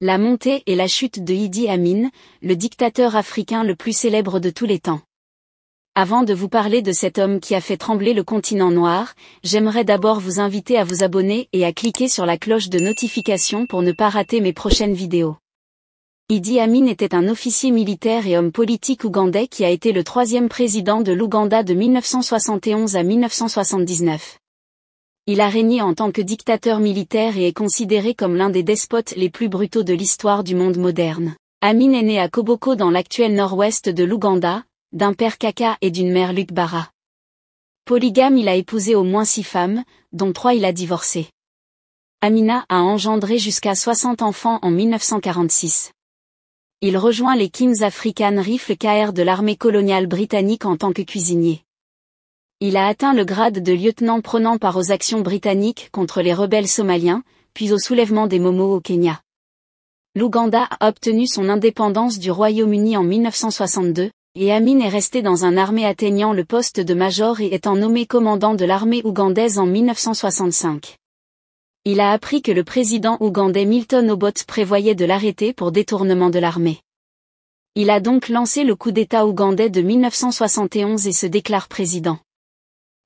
La montée et la chute de Idi Amin, le dictateur africain le plus célèbre de tous les temps. Avant de vous parler de cet homme qui a fait trembler le continent noir, j'aimerais d'abord vous inviter à vous abonner et à cliquer sur la cloche de notification pour ne pas rater mes prochaines vidéos. Idi Amin était un officier militaire et homme politique ougandais qui a été le 3e président de l'Ouganda de 1971 à 1979. Il a régné en tant que dictateur militaire et est considéré comme l'un des despotes les plus brutaux de l'histoire du monde moderne. Amin est né à Koboko dans l'actuel nord-ouest de l'Ouganda, d'un père Kaka et d'une mère Lukbara. Polygame, il a épousé au moins 6 femmes, dont 3 il a divorcé. Amina a engendré jusqu'à 60 enfants en 1946. Il rejoint les King's African Rifles KR de l'armée coloniale britannique en tant que cuisinier. Il a atteint le grade de lieutenant prenant part aux actions britanniques contre les rebelles somaliens, puis au soulèvement des Momo au Kenya. L'Ouganda a obtenu son indépendance du Royaume-Uni en 1962, et Amin est resté dans une armée atteignant le poste de major et étant nommé commandant de l'armée ougandaise en 1965. Il a appris que le président ougandais Milton Obote prévoyait de l'arrêter pour détournement de l'armée. Il a donc lancé le coup d'État ougandais de 1971 et se déclare président.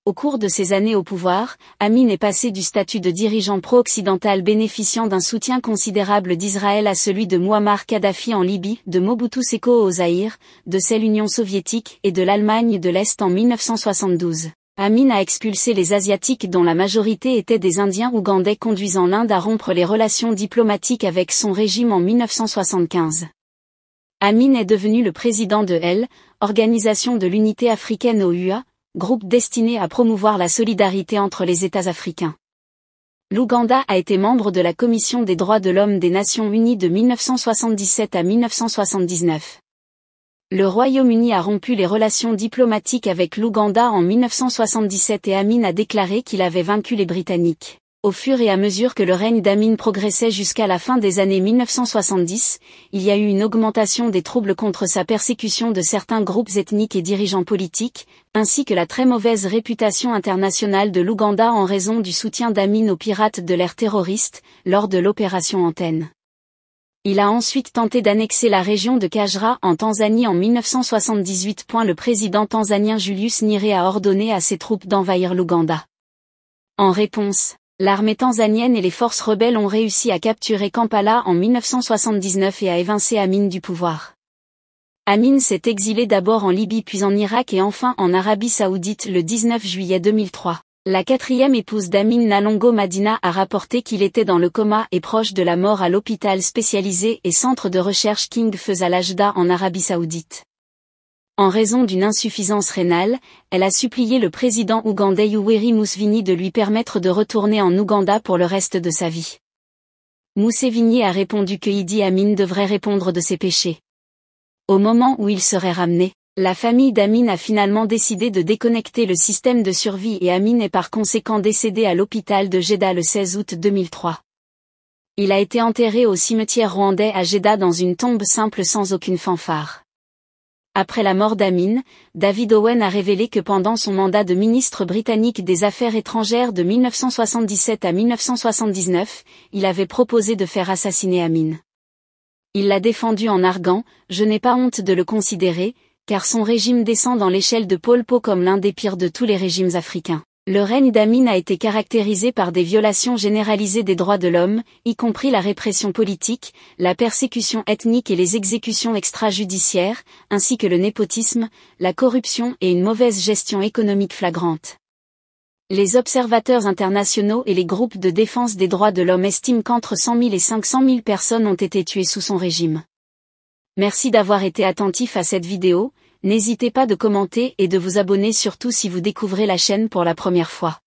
Au cours de ses années au pouvoir, Amin est passé du statut de dirigeant pro-occidental bénéficiant d'un soutien considérable d'Israël à celui de Mouammar Kadhafi en Libye, de Mobutu Seko au Zaïre, de celle Union soviétique et de l'Allemagne de l'Est en 1972. Amin a expulsé les Asiatiques dont la majorité étaient des Indiens ougandais, conduisant l'Inde à rompre les relations diplomatiques avec son régime en 1975. Amin est devenu le président de l', Organisation de l'Unité africaine OUA, groupe destiné à promouvoir la solidarité entre les États africains. L'Ouganda a été membre de la Commission des droits de l'homme des Nations Unies de 1977 à 1979. Le Royaume-Uni a rompu les relations diplomatiques avec l'Ouganda en 1977 et Amin a déclaré qu'il avait vaincu les Britanniques. Au fur et à mesure que le règne d'Amin progressait jusqu'à la fin des années 1970, il y a eu une augmentation des troubles contre sa persécution de certains groupes ethniques et dirigeants politiques, ainsi que la très mauvaise réputation internationale de l'Ouganda en raison du soutien d'Amin aux pirates de l'ère terroriste, lors de l'opération Antenne. Il a ensuite tenté d'annexer la région de Kagera en Tanzanie en 1978. Le président tanzanien Julius Nyerere a ordonné à ses troupes d'envahir l'Ouganda. En réponse, l'armée tanzanienne et les forces rebelles ont réussi à capturer Kampala en 1979 et à évincer Amin du pouvoir. Amin s'est exilé d'abord en Libye puis en Irak et enfin en Arabie Saoudite le 19 juillet 2003. La 4e épouse d'Amin, Nalongo Madina, a rapporté qu'il était dans le coma et proche de la mort à l'hôpital spécialisé et centre de recherche King Faisal Ajda en Arabie Saoudite. En raison d'une insuffisance rénale, elle a supplié le président ougandais Yoweri Museveni de lui permettre de retourner en Ouganda pour le reste de sa vie. Museveni a répondu que Idi Amin devrait répondre de ses péchés. Au moment où il serait ramené, la famille d'Amin a finalement décidé de déconnecter le système de survie et Amin est par conséquent décédé à l'hôpital de Jeddah le 16 août 2003. Il a été enterré au cimetière rwandais à Jeddah dans une tombe simple sans aucune fanfare. Après la mort d'Amin, David Owen a révélé que pendant son mandat de ministre britannique des Affaires étrangères de 1977 à 1979, il avait proposé de faire assassiner Amin. Il l'a défendu en arguant « Je n'ai pas honte de le considérer », car son régime descend dans l'échelle de Pol Pot comme l'un des pires de tous les régimes africains. Le règne d'Amin a été caractérisé par des violations généralisées des droits de l'homme, y compris la répression politique, la persécution ethnique et les exécutions extrajudiciaires, ainsi que le népotisme, la corruption et une mauvaise gestion économique flagrante. Les observateurs internationaux et les groupes de défense des droits de l'homme estiment qu'entre 100 000 et 500 000 personnes ont été tuées sous son régime. Merci d'avoir été attentif à cette vidéo, n'hésitez pas de commenter et de vous abonner surtout si vous découvrez la chaîne pour la première fois.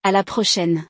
À la prochaine.